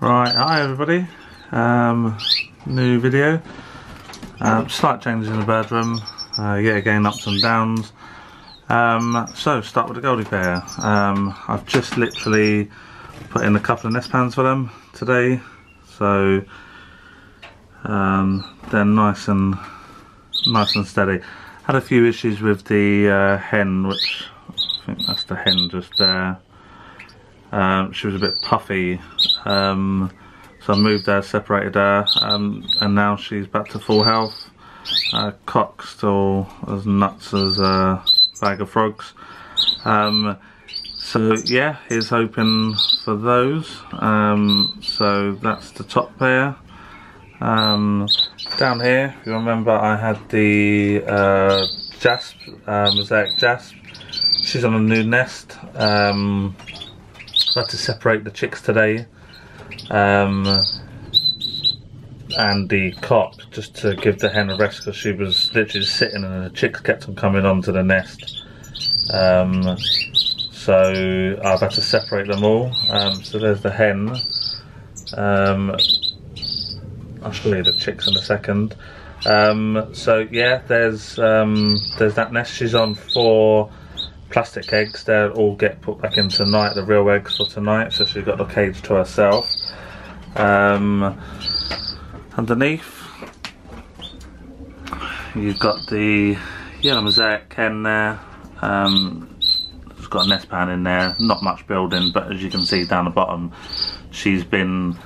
Right, hi everybody. New video. Slight changes in the bird room. Yet again, ups and downs. So start with the Goldie pair. I've just literally put in a couple of nest pans for them today, so they're nice and steady. Had a few issues with the hen, which I think that's the hen just there. She was a bit puffy, so I moved her, separated her, and now she's back to full health. Cock still as nuts as a bag of frogs. So yeah, here's hoping for those. So that's the top pair. Down here, if you remember, I had the jasp, mosaic jasp. She's on a new nest. I had to separate the chicks today, and the cock, just to give the hen a rest, because she was literally just sitting and the chicks kept on coming onto the nest. So I've had to separate them all. So there's the hen. I'll show you the chicks in a second. So yeah, there's that nest. She's on 4 plastic eggs. They'll all get put back in tonight, the real eggs for tonight, so she's got the cage to herself. Underneath you've got the yellow mosaic hen there. It's got a nest pan in there, not much building, but as you can see down the bottom, she's been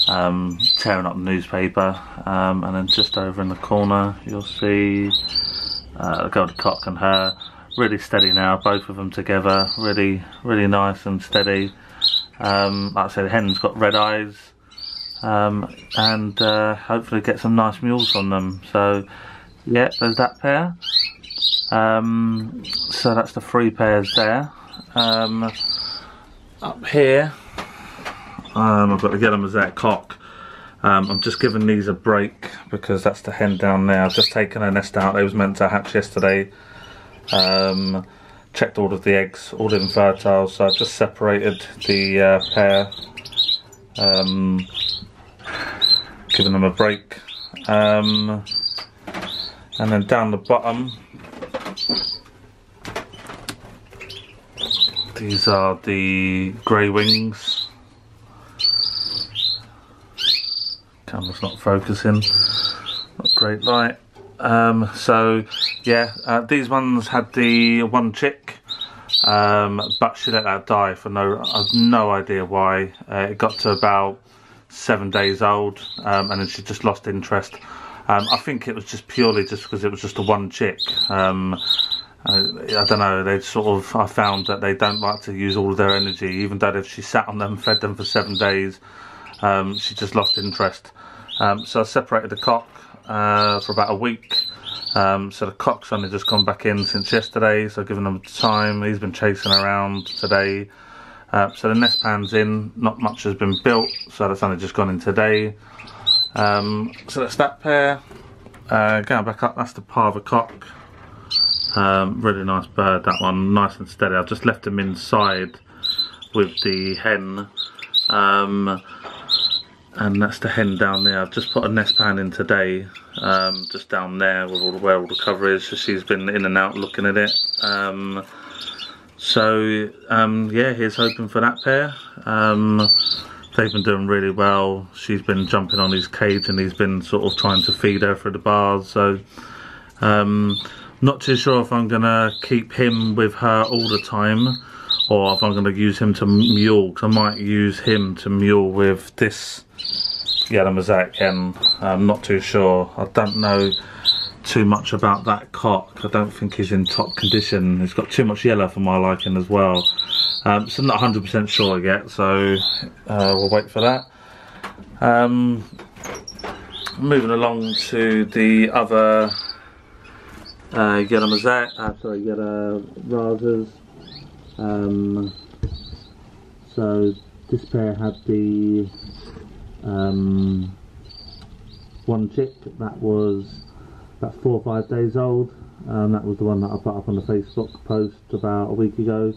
tearing up the newspaper. And then just over in the corner you'll see the Goldie cock and her. Really steady now, both of them together, really nice and steady. Like I said, the hen's got red eyes, and hopefully get some nice mules on them. So yeah, there's that pair. So that's the 3 pairs there. Up here I've got the yellow mosaic cock. I'm just giving these a break because that's the hen down there. I've just taken her nest out. They was meant to hatch yesterday. Checked all of the eggs, all infertile, so I've just separated the pair, giving them a break. And then down the bottom, these are the grey wings. Camera's not focusing, not great light. So yeah, these ones had the 1 chick, but she let that die for I've no idea why. It got to about 7 days old, and then she just lost interest. I think it was just purely just because it was just a 1 chick. I don't know, they sort of, I found that they don't like to use all of their energy, even though if she sat on them, fed them for 7 days, she just lost interest. So I separated the cock for about a week. So the cock's only just gone back in since yesterday, so giving him time. He's been chasing around today. So the nest pan's in, not much has been built, so that's only just gone in today. So that's that pair. Going back up, that's the Parva cock. Really nice bird, that one, nice and steady. I've just left him inside with the hen. And that's the hen down there. I've just put a nest pan in today, just down there with where all the cover is. So she's been in and out looking at it. Yeah, here's hoping for that pair. They've been doing really well. She's been jumping on his cage and he's been sort of trying to feed her through the bars. So not too sure if I'm gonna keep him with her all the time, or if I'm going to use him to mule, because I might use him to mule with this yellow mosaic hen. I'm not too sure. I don't know too much about that cock. I don't think he's in top condition. He's got too much yellow for my liking as well. So I'm not 100% sure yet, so we'll wait for that. Moving along to the other yellow mosaic, yellow rasas. So this pair had the 1 chick that was about 4 or 5 days old. That was the one that I put up on the Facebook post about a week ago.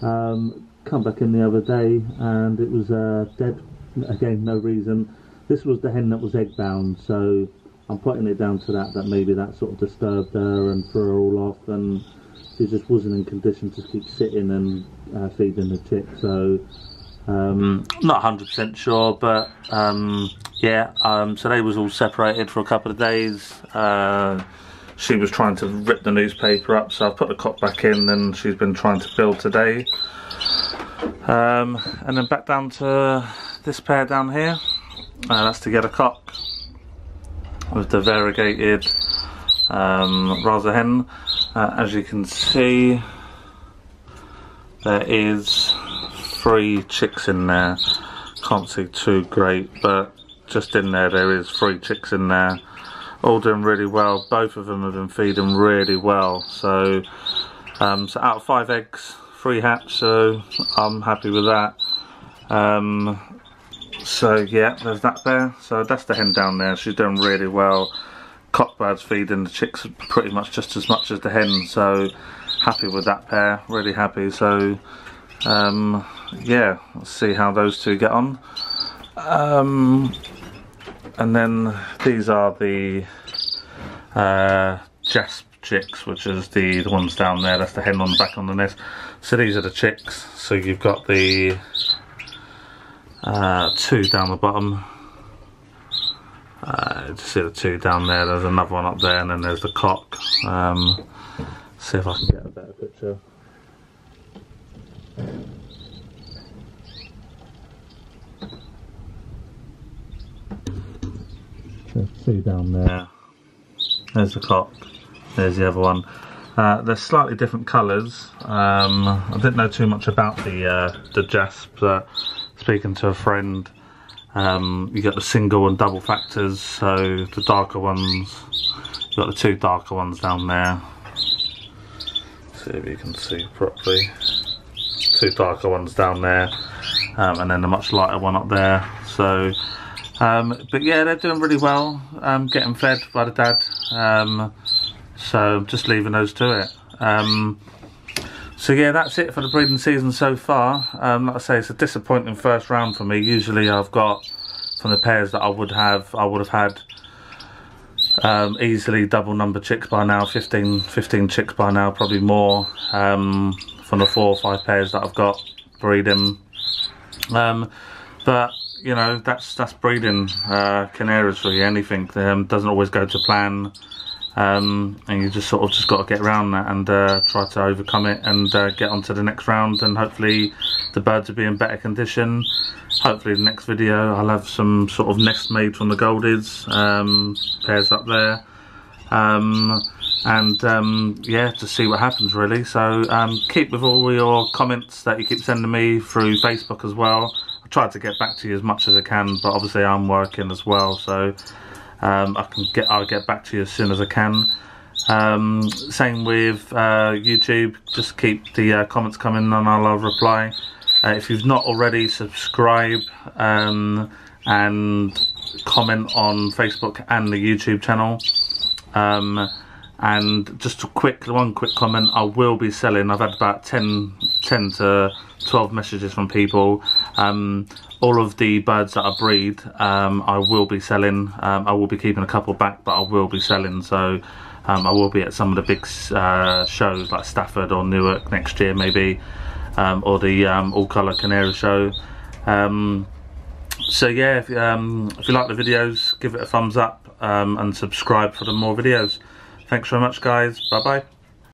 Come back in the other day and it was dead again, no reason. This was the hen that was egg bound, so I'm putting it down to that maybe that sort of disturbed her and threw her all off, and she just wasn't in condition to keep sitting and feeding the chick. So not 100% sure, but yeah, so they was all separated for a couple of days. She was trying to rip the newspaper up, so I put the cock back in, and she's been trying to build today. And then back down to this pair down here. That's to get a cock with the variegated Raza hen. As you can see, there is 3 chicks in there. Can't see too great, but just in there is 3 chicks in there, all doing really well. Both of them have been feeding really well. So so out of 5 eggs, 3 hatch, so I'm happy with that. So yeah, there's that there. So that's the hen down there. She's doing really well. Cockbird's feeding the chicks pretty much just as much as the hen, so happy with that pair, really happy. So yeah, let's see how those two get on. And then these are the Jasp chicks, which is the ones down there. That's the hen on the back on the nest. So these are the chicks. So you've got the 2 down the bottom. Just see the 2 down there. There's another one up there, and then there's the cock. See if I can get a better picture. So 2 down there. There's the cock. There's the other one. They're slightly different colours. I didn't know too much about the Jasp, but speaking to a friend, you get the single and double factors. So the darker ones, you've got the 2 darker ones down there. See if you can see properly. 2 darker ones down there, and then the much lighter one up there. So but yeah, they're doing really well, getting fed by the dad, so just leaving those to it. So yeah, that's it for the breeding season so far. Like I say, it's a disappointing first round for me. Usually I've got, from the pairs that I would have had easily double number chicks by now, 15 chicks by now, probably more, from the 4 or 5 pairs that I've got breeding. But you know, that's breeding. Canaries, really, anything doesn't always go to plan, and you just got to get around that and try to overcome it and get on to the next round, and hopefully the birds will be in better condition. Hopefully the next video I'll have some sort of nest made from the Goldies, pairs up there, and yeah, to see what happens really. So keep with all your comments that you keep sending me through Facebook as well. Tried to get back to you as much as I can, but obviously I'm working as well, so I'll get back to you as soon as I can. Same with YouTube, just keep the comments coming and I'll reply. If you've not already, subscribe and comment on Facebook and the YouTube channel. And just one quick comment, I will be selling. I've had about 10 to 12 messages from people. All of the birds that I breed, I will be selling. I will be keeping a couple back, but I will be selling. So I will be at some of the big shows like Stafford or Newark next year maybe, or the All Colour Canary show. So yeah, if you like the videos, give it a thumbs up and subscribe for the more videos. Thanks very much guys, bye bye.